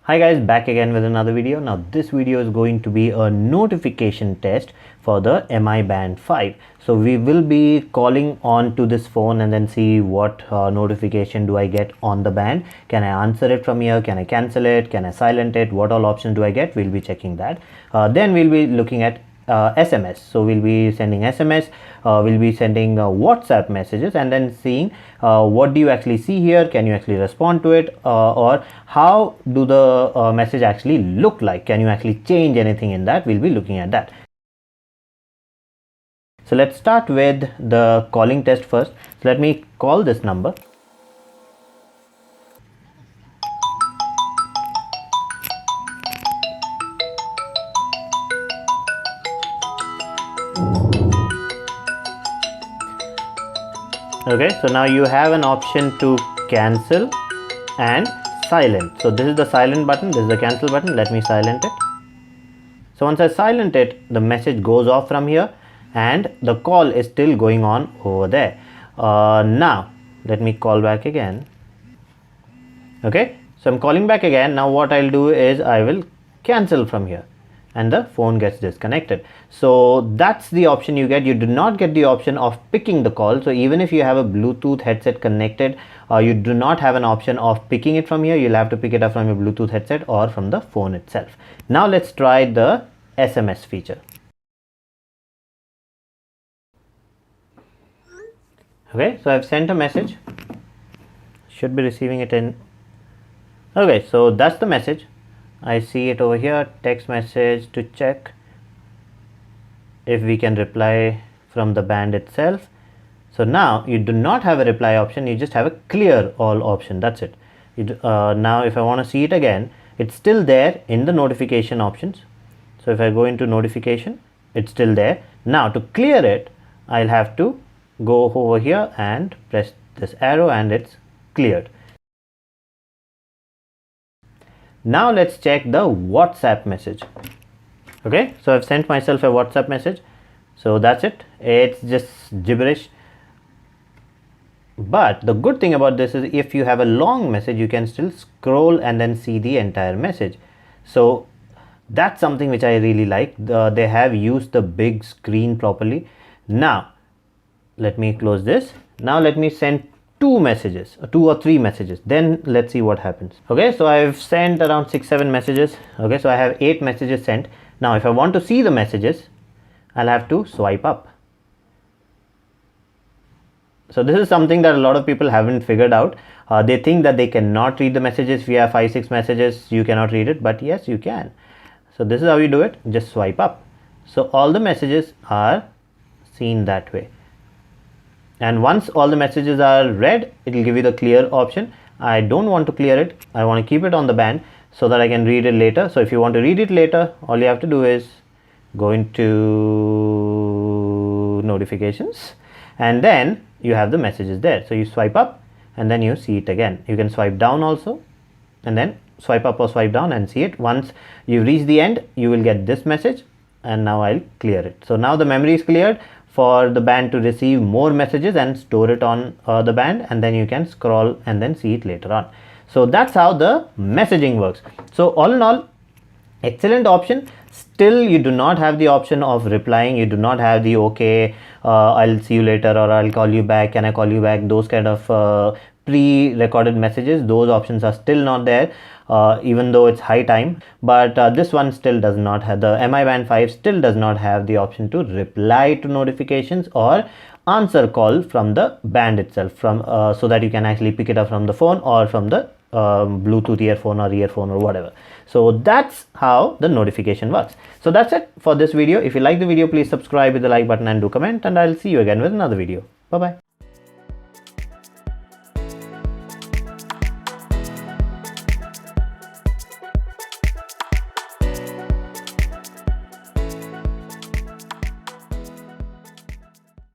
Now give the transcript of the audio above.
Hi guys, back again with another video. Now this video is going to be a notification test for the MI Band 5. So we will be calling on to this phone and then see what notification do I get on the band. Can I answer it from here? Can I cancel it? Can I silent it? What all options do I get? We'll be checking that. Then we'll be looking at SMS. So we'll be sending SMS, we'll be sending WhatsApp messages, and then seeing what do you actually see here. Can you actually respond to it, or how do the message actually look like? Can you actually change anything in that? We'll be looking at that. So let's start with the calling test first. So let me call this number. Okay, so now you have an option to cancel and silent. So this is the silent button, this is the cancel button. Let me silent it. So once I silent it, the message goes off from here and the call is still going on over there. Now let me call back again. Okay, so I'm calling back again. Now what I'll do is I will cancel from here and the phone gets disconnected. So that's the option you get. You do not get the option of picking the call. So even if you have a Bluetooth headset connected, you do not have an option of picking it from here. You'll have to pick it up from your Bluetooth headset or from the phone itself. Now let's try the SMS feature. Okay, so I've sent a message. Should be receiving it in. Okay, so that's the message. I see it over here, text message to check if we can reply from the band itself. So now you do not have a reply option, you just have a clear all option. That's it. Now if I want to see it again, it's still there in the notification options. So if I go into notification, it's still there. Now to clear it, I'll have to go over here and press this arrow and it's cleared. Now let's check the WhatsApp message. Okay, so I've sent myself a WhatsApp message. So that's it. It's just gibberish. But the good thing about this is if you have a long message, you can still scroll and then see the entire message. So that's something which I really like. They have used the big screen properly. Now let me close this. Now let me send two or three messages, then let's see what happens. Okay, so I've sent around 6-7 messages. Okay, so I have 8 messages sent. Now if I want to see the messages, I'll have to swipe up. So this is something that a lot of people haven't figured out. They think that they cannot read the messages. If you have 5-6 messages, you cannot read it, but yes, you can. So this is how you do it. Just swipe up. So all the messages are seen that way. And once all the messages are read, it will give you the clear option. I don't want to clear it. I want to keep it on the band so that I can read it later. So if you want to read it later, all you have to do is go into notifications and then you have the messages there. So you swipe up and then you see it again. You can swipe down also and then swipe up or swipe down and see it. Once you reach the end, you will get this message and now I'll clear it. So now the memory is cleared for the band to receive more messages and store it on the band, and then you can scroll and then see it later on. So that's how the messaging works. So all in all, excellent option. Still you do not have the option of replying. You do not have the okay, I'll see you later, or I'll call you back, can I call you back, those kind of pre-recorded messages. Those options are still not there, even though it's high time. But this one still does not have, the MI Band 5 still does not have the option to reply to notifications or answer call from the band itself, from so that you can actually pick it up from the phone or from the Bluetooth earphone or whatever. So that's how the notification works. So that's it for this video. If you like the video, please subscribe with the like button and do comment, and I'll see you again with another video. Bye bye.